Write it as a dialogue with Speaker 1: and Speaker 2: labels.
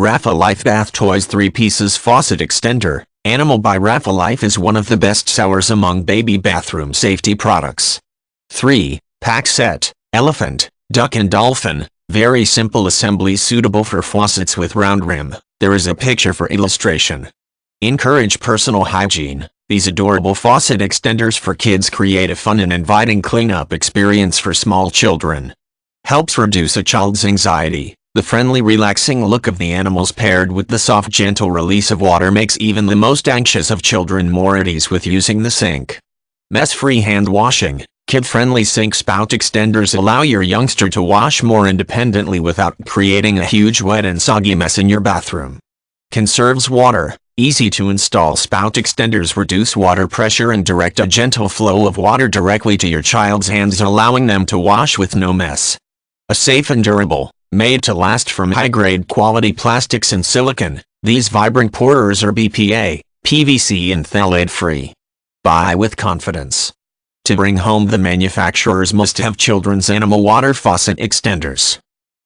Speaker 1: RafaLife Bath Toys 3 Pieces Faucet Extender. Animal by RafaLife is one of the best sellers among baby bathroom safety products. 3. Pack Set. Elephant, Duck and Dolphin. Very simple assembly suitable for faucets with round rim. There is a picture for illustration. Encourage personal hygiene. These adorable faucet extenders for kids create a fun and inviting cleanup experience for small children. Helps reduce a child's anxiety. The friendly, relaxing look of the animals paired with the soft, gentle release of water makes even the most anxious of children more at ease with using the sink. Mess-free hand washing. Kid-friendly sink spout extenders allow your youngster to wash more independently without creating a huge wet and soggy mess in your bathroom. Conserves water. Easy to install spout extenders reduce water pressure and direct a gentle flow of water directly to your child's hands, allowing them to wash with no mess. A safe and durable. Made to last from high-grade quality plastics and silicone, these vibrant pourers are BPA, PVC and phthalate-free. Buy with confidence. To bring home, the manufacturers must have children's animal water faucet extenders.